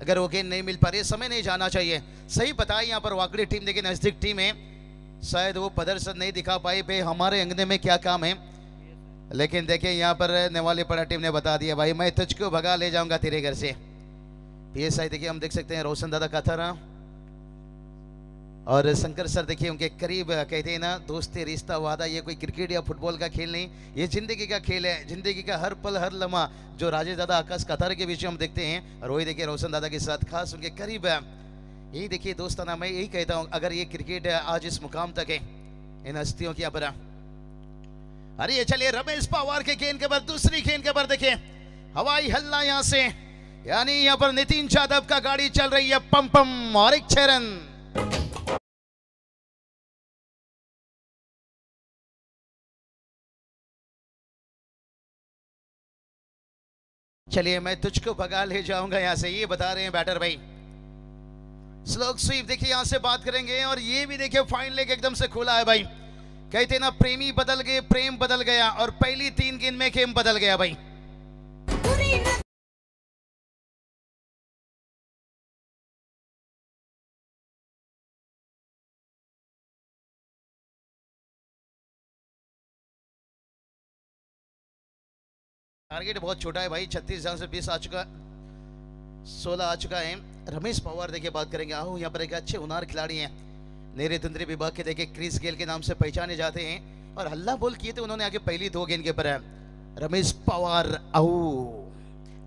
अगर वो गेंद नहीं मिल पा रही, समय नहीं जाना चाहिए। सही बताया यहाँ पर वाकड़ी टीम, देखिए नजदीक टीम है, शायद वो प्रदर्शन नहीं दिखा पाई भाई, हमारे अंगने में क्या काम है। लेकिन देखिए यहाँ पर नेवाली पड़ा टीम ने बता दिया भाई, मैं तुझको भगा ले जाऊंगा तेरे घर से। पीएसआई देखिए हम देख सकते हैं रोशन दादा कथरा और शंकर सर देखिए उनके करीब। कहते हैं ना, दोस्ती रिश्ता वादा, ये कोई क्रिकेट या फुटबॉल का खेल नहीं, ये जिंदगी का खेल है। जिंदगी का हर पल हर लम्हा जो राजेश दादा आकाश कतार के बीच में हम देखते हैं, और वही देखिए रोशन दादा के साथ खास उनके करीब है। यही देखिए दोस्ताना, मैं यही कहता हूँ, अगर ये क्रिकेट आज इस मुकाम तक है, इन हस्तियों की अपरा। अरे ये चलिए रमेश पवार के गेंद के बाद दूसरी गेंद के बाद देखिए हवाई हल्ला यहाँ से, यानी यहाँ पर नितिन यादव का गाड़ी चल रही है पम पम, और एक 6 रन। चलिए मैं तुझको भगा ले जाऊंगा यहाँ से, ये बता रहे हैं बैटर भाई। स्लोक स्वीप देखिए यहाँ से बात करेंगे, और ये भी देखिए फाइन लेग एकदम से खुला है भाई। कहते ना, प्रेमी बदल गए, प्रेम बदल गया, और पहली 3 गेंद में गेम बदल गया भाई। टारगेट बहुत छोटा है भाई, 36 जहां से 20 आ चुका, 16 आ चुका है। रमेश पवार देखिए बात करेंगे, आओ यहाँ पर एक अच्छे हुनर खिलाड़ी हैं, नेरे तंत्री विभाग के देखिए क्रिस गेल के नाम से पहचाने जाते हैं, और हल्ला बोल किए थे उन्होंने आगे पहली 2 गेंद के पर है रमेश पवार आओ।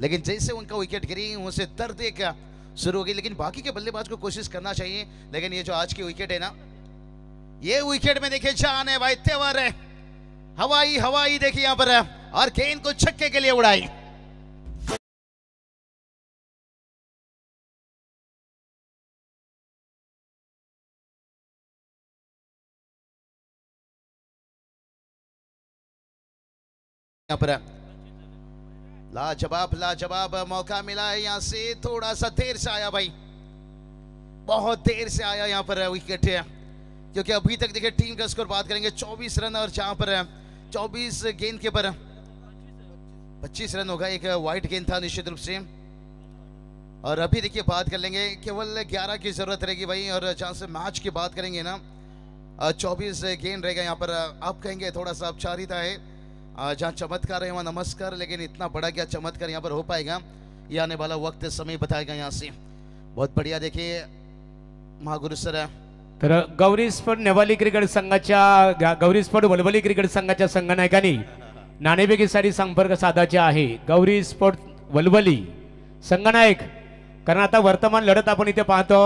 लेकिन जैसे उनका विकेट गिरी, उनसे दर्द एक शुरू हो गई। लेकिन बाकी के बल्लेबाज को कोशिश करना चाहिए, लेकिन ये जो आज की विकेट है ना, ये विकेट में देखिए जान है भाई, तेवर है, हवाई हवाई देखिए यहाँ पर है, और गेंद को छक्के के लिए उड़ाई। यहाँ पर लाजवाब लाजवाब मौका मिला है, यहाँ से थोड़ा सा देर से आया भाई, बहुत देर से आया यहाँ पर विकेट, क्योंकि अभी तक देखिए टीम का स्कोर बात करेंगे 24 रन, और जहां पर 24 गेंद के पर 25 रन होगा। एक वाइट गेंद था निश्चित रूप से, और अभी देखिए बात कर लेंगे, केवल 11 की जरूरत रहेगी भाई। और जहां से मैच की बात करेंगे ना, 24 गेंद रहेगा यहाँ पर। आप कहेंगे थोड़ा सा औपचारिकता है, जहाँ चमत्कार है वहाँ नमस्कार, लेकिन इतना बड़ा क्या चमत्कार यहाँ पर हो पाएगा, ये आने वाला वक्त समय बताएगा। यहाँ से बहुत बढ़िया देखिए महागुरु सर। तर गौरी स्पोर्ट नेवाली क्रिकेट संघाच्या, गौरी स्पोर्ट वलवली क्रिकेट संघाच्या संघनायकांनी नाणेफेकीसाठी संपर्क साधायचे आहे। गौरी स्पोर्ट वलवली संघनायक, कारण आता वर्तमान लढत आपण इथे पाहतो,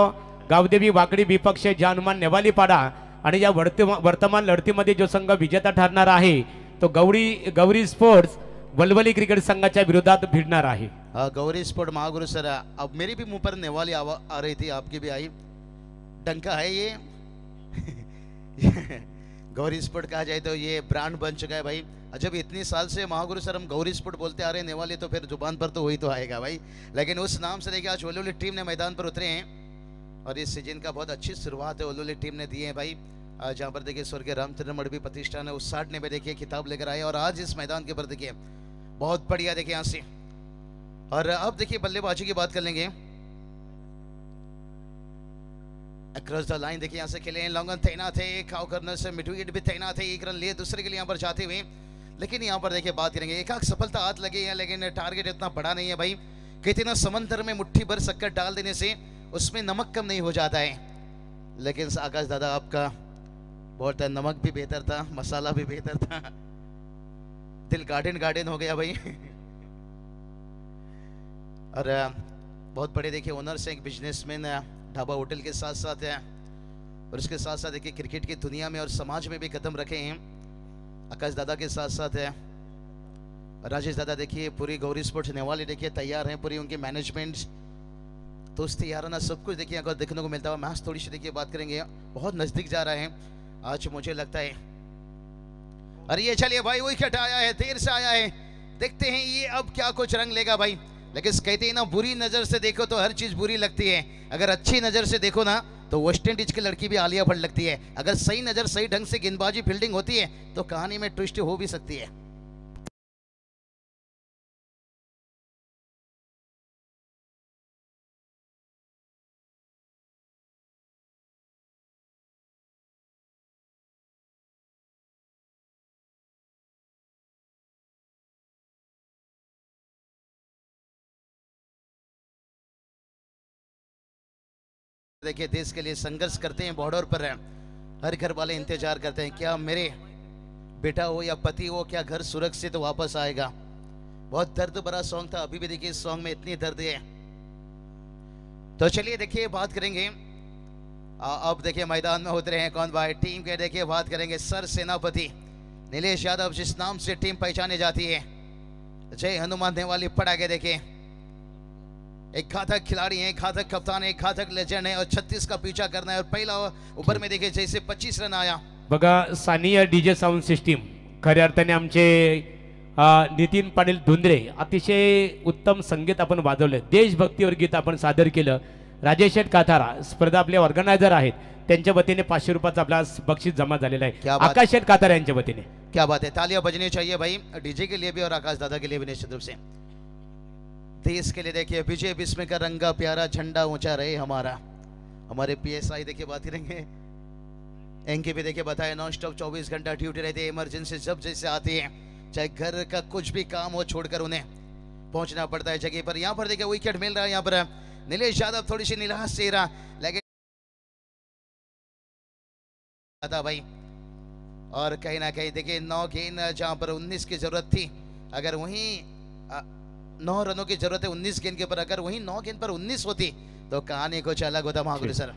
गावदेवी वाकडी विपक्ष जानुमान नेवाली पाडा, आणि या वर्तमान लढतीमध्ये जो संघ विजेता ठरणार आहे तो गौरी स्पोर्ट्स वलवली क्रिकेट संघाच्या विरोधात भिडणार आहे। गौरी स्पोर्ट महागुरु सर, अब मेरी भी मुंह पर नेवाली आ रही थी, आपकी भी आई, डंका है ये गौरी स्पोर्ट कहा जाए तो ये ब्रांड बन चुका है भाई। जब इतनी साल से महागुरु सर हम गौरी स्पोर्ट बोलते आ रहे हैं नेवाली, तो फिर जुबान पर तो वही तो आएगा भाई। लेकिन उस नाम से देखिए आज वलवली टीम ने मैदान पर उतरे हैं, और इस सीजन का बहुत अच्छी शुरुआत है वलवली टीम ने दी है भाई। जहाँ पर देखिए स्वर्गीय रामचंद्र मडवी प्रतिष्ठान है, उस 60 ने भी देखिए खिताब लेकर आए, और आज इस मैदान के ऊपर देखिए बहुत बढ़िया देखिए यहाँ से। और अब देखिए बल्लेबाजी की बात कर लेंगे, अक्रॉस द लाइन देखिए यहाँ से खेले, लॉन्गन तैनात है, खाओ कर्नर से मिड विकेट भी तैनात है, 1 रन लिए दूसरे के लिए यहाँ पर जाते हुए। लेकिन यहाँ पर देखिए बात करेंगे, एक सफलता हाथ लगी है, लेकिन टारगेट इतना बड़ा नहीं है भाई। कहते ना, समंदर में मुट्ठी भर शक्कर डाल देने से उसमें नमक कम नहीं हो जाता है, लेकिन आकाश दादा आपका बहुत नमक भी बेहतर था, मसाला भी बेहतर था, दिल गार्डन हो गया भाई। और बहुत बड़े देखिए ओनर से, एक बिजनेसमैन ढाबा होटल के साथ साथ है, और उसके साथ साथ देखिए क्रिकेट की दुनिया में और समाज में भी कदम रखे हैं। आकाश दादा के साथ साथ है राजेश दादा। देखिए पूरी गौरी स्पोर्ट्स नेवाली देखिए तैयार हैं, पूरी उनकी मैनेजमेंट दोस्ती याराना सब कुछ देखिए अगर देखने को मिलता है। मैच थोड़ी सी देखिए बात करेंगे, बहुत नजदीक जा रहा है आज मुझे लगता है। अरे ये चलिए भाई विकेट आया है, देर से आया है, देखते हैं ये अब क्या कुछ रंग लेगा भाई। लेकिन कहते हैं ना बुरी नजर से देखो तो हर चीज बुरी लगती है, अगर अच्छी नजर से देखो ना तो वेस्ट इंडीज की लड़की भी आलिया भट्ट लगती है। अगर सही नजर सही ढंग से गेंदबाजी फील्डिंग होती है तो कहानी में ट्विस्ट हो भी सकती है। देखिए देश के लिए संघर्ष करते हैं, बॉर्डर पर हर घर वाले इंतजार करते हैं क्या मेरे बेटा हो या पति हो क्या घर सुरक्षित वापस आएगा। बहुत दर्द भरा सॉन्ग था, अभी भी देखिए इस सॉन्ग में इतनी दर्द है। तो चलिए देखिए बात करेंगे अब देखिए मैदान में उतरे हैं कौन भाई टीम के। देखिए बात करेंगे सर सेनापति नीलेश यादव जिस नाम से टीम पहचानी जाती है, जय हनुमान नेवाली पड़ा के। देखिए एक घातक खिलाड़ी है, घातक कप्तान है, घातक लेजेंड है और 36 का पीछा करना है। और पहला ओव्हर में देखिए जैसे 25 रन आया। बघा सानिया डीजे साऊंड सिस्टीम खऱ्या अर्थाने आमचे नितीन पाटील धुंद्रे अतिशय उत्तम संगीत आपण वाजवलं, देशभक्तीवर गीत आपण सादर केलं। राजेश शेठ काथारा स्पर्धा आपले ऑर्गनायझर आहेत, त्यांच्या वतीने 500 रुपयाचा आपला बक्षीस जमा झालेला आहे। आकाश शेठ काथारा यांच्या वतीने क्या बात है, तालियां बजनी चाहिए भाई डीजे के लिए भी और आकाश दादा के लिए भी निश्चित रूप से। देश के लिए देखिए विजय बिस्मिल का रंगा प्यारा झंडा ऊंचा रहे हमारा। हमारे पीएसआई देखिए बात करेंगे, एनके भी देखिए बताए नॉन स्टॉप 24 घंटा ड्यूटी रहती है। इमरजेंसी जब जैसे आती है, चाहे घर का कुछ भी काम हो छोड़कर उन्हें पहुंचना पड़ता है जगह पर। यहाँ पर देखिए विकेट मिल रहा है, यहाँ पर नीलेश यादव थोड़ी सी निराश चेहरा लेकिन भाई। और कहीं ना कहीं देखिए 9 गेंद जहां पर 19 की जरूरत थी, अगर वहीं 9 रनों की जरूरत है 19 गेंद के ऊपर, अगर वहीं 9 गेंद पर 19 होती तो कहानी कुछ अलग होता महागुरु सर।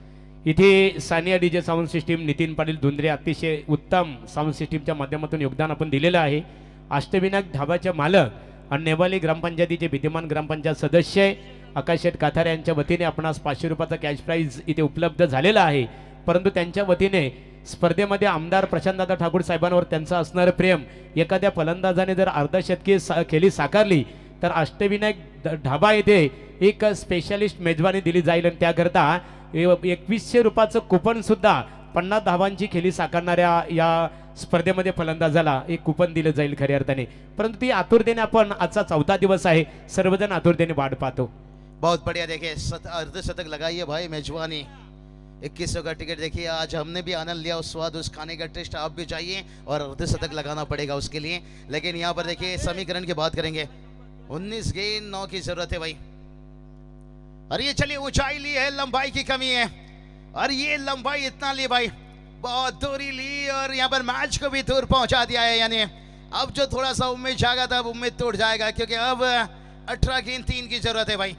इथे Saniya DJ sound system Nitin Patil Dhundre अतिशय उत्तम साऊंड सिस्टीमच्या माध्यमातून योगदान आपण दिलेलं आहे। अष्टविनायक ढाबाचे मालक आणि नेवाली ग्रामपंचायतीचे विद्यमान ग्रामपंचायत सदस्य आकाश शेठ काथारे यांच्या वतीने आपणास 500 रुपयाचा कॅश प्राइज इथे उपलब्ध झालेला आहे। परंतु त्यांच्या वतीने स्पर्धेमध्ये आमदार प्रशांतदादा ठाकूर साहेबांवर त्यांचं असणारं प्रेम, एखाद्या फलंदाजाने जर अर्धशतकी खेळी साकारली तर अष्टविनायक ढाबा येथे एक स्पेशलिस्ट मेजवानी दिली जाईल आणि त्याकरता 2100 रुपयाचं कुपन सुद्धा 50 धावांची खेळी साकारणाऱ्या या स्पर्धेमध्ये फलंदाजाला एक कुपन दिलं जाईल खऱ्या अर्थाने। परंतु ती आतुरतेने आपण आजचा 4था दिवस आहे, सर्वजण आतुरतेने वाट पाहतो। बहुत बढ़िया देखिए अर्धशतक लगाइए भाई मेजवानी 2100 का टिकट। देखिए आज हमने भी आनंद लिया उस स्वाद उस खाने का टेस्ट, आप भी चाहिए और अर्धशतक लगाना पड़ेगा उसके लिए। लेकिन यहाँ पर देखिए समीकरण की बात करेंगे, 19 गेंद 9 की जरूरत है भाई। और ये चलिए ऊंचाई ली है, लंबाई की कमी है और ये लंबाई इतना ली भाई, बहुत दूरी ली और यहाँ पर मैच को भी दूर पहुंचा दिया है। यानी अब जो थोड़ा सा उम्मीद जागा था अब उम्मीद टूट जाएगा, क्योंकि अब 18 गेंद 3 की जरूरत है भाई।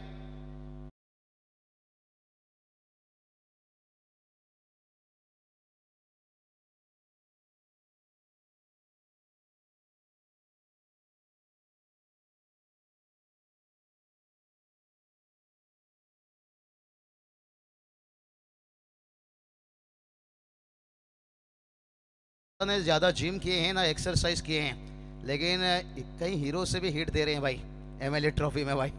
ने ज्यादा जिम किए हैं ना एक्सरसाइज किए हैं, लेकिन कई हीरो से भी हिट दे रहे हैं भाई एमएलए ट्रॉफी में भाई।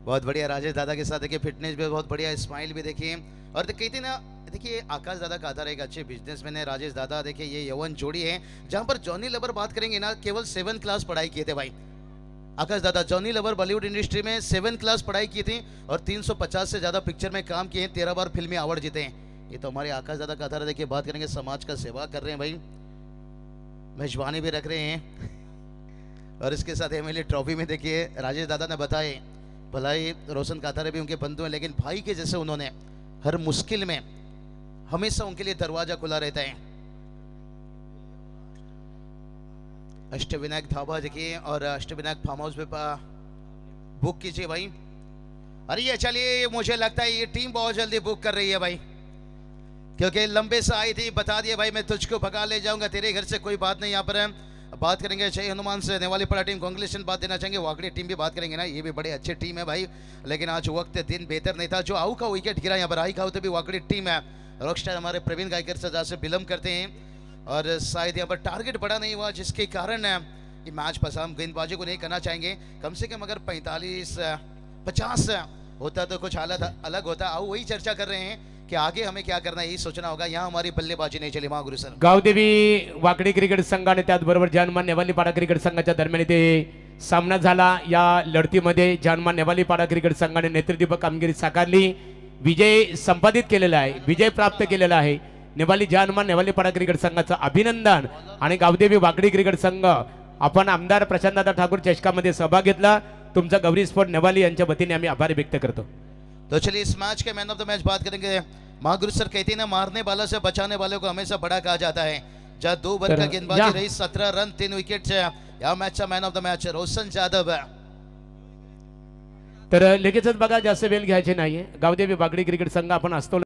बहुत बढ़िया राजेश दादा के साथ देखिए फिटनेस भी बहुत बढ़िया, स्माइल भी देखिए। और कहते ना देखिए आकाश दादा का आधार एक अच्छे बिजनेसमैन है राजेश दादा। देखिए ये यौवन जोड़ी है, जहां पर जॉनी लवर बात करेंगे ना केवल 7 क्लास पढ़ाई किए थे भाई आकाश दादा। जॉनी लवर बॉलीवुड इंडस्ट्री में 7 क्लास पढ़ाई की थी और 350 से ज्यादा पिक्चर में काम किए हैं, 13 बार फिल्मी अवार्ड जीते हैं। ये तो हमारे आकाश दादा का आधार। देखिए बात करेंगे समाज का सेवा कर रहे हैं भाई, मेजबानी भी रख रहे हैं और इसके साथ एमएलए ट्रॉफी में देखिए राजेश दादा ने बताए भलाई रोशन काथारे भी उनके बंधु हैं, लेकिन भाई के जैसे उन्होंने हर मुश्किल में हमेशा उनके लिए दरवाजा खुला रहता है। अष्टविनायक ढाबा देखिए और अष्टविनायक फार्म हाउस पे बुक कीजिए भाई। अरे ये चलिए मुझे लगता है ये टीम बहुत जल्दी बुक कर रही है भाई, क्योंकि लंबे से आई थी, बता दिया भाई मैं तुझको भगा ले जाऊंगा, तेरे घर से कोई बात नहीं। यहाँ पर बात करेंगे जय हनुमान से नेवाली पड़ा टीम, कांग्रेचुलेशन बात देना चाहेंगे। वाकड़ी टीम भी बात करेंगे ना, ये भी बड़े अच्छे टीम है भाई, लेकिन आज वक्त दिन बेहतर नहीं था। जो आऊ का विकेट गिरा यहाँ पर, आई खाऊ तो भी वाकड़ी टीम है। रॉकस्टार हमारे प्रवीण गायकर सजा से विलंब करते हैं और शायद यहाँ पर टारगेट बड़ा नहीं हुआ, जिसके कारण ये मैच पसंद गेंदबाजी को नहीं करना चाहेंगे। कम से कम अगर 45-50 होता तो कुछ हालत अलग होता। आओ वही चर्चा कर रहे हैं कि आगे हमें क्या करना है, यही सोचना होगा। यहाँ हमारी बल्लेबाजी नहीं चली महागुरु सर। गावदेवी वाकडी क्रिकेट संघ आणि त्याचबरोबर जानमान नेवाली पाडा क्रिकेट संघाच्या दरम्यान इथे सामना झाला। या लढतीमध्ये जानमान नेवाली पाडा क्रिकेट संघाने नेतृत्व कामगिरी साकारली, विजय संपादित केलेला आहे, विजय प्राप्त केलेला आहे। नेवाली जानमान नेवाली पाडा क्रिकेट संघाचं अभिनंदन। आणि गावदेवी वाकडी क्रिकेट संघ, आपण आमदार प्रशांतदादा ठाकूर चषकामध्ये सहभाग घेतला, तुमचा गौरी स्पोर्ट नेवाली यांच्या वतीने आम्ही आभार व्यक्त करतो। तो चलिए इस मैच के मैन ऑफ द मैच बात करेंगे। महागुरु सर कहते हैं ना, मारने वाला से बचाने वाले को हमेशा बड़ा कहा जाता है। जहाँ 2 ओवर का गेंदबाजी रही, 17 रन 3 विकेट से या मैचचा मॅन ऑफ द मॅच रोशन जाधव। तर लगेचच बघा, जास्त वेळ घ्यायचे नाहीये। गावदेवी वाकडी क्रिकेट संघ आपण असतो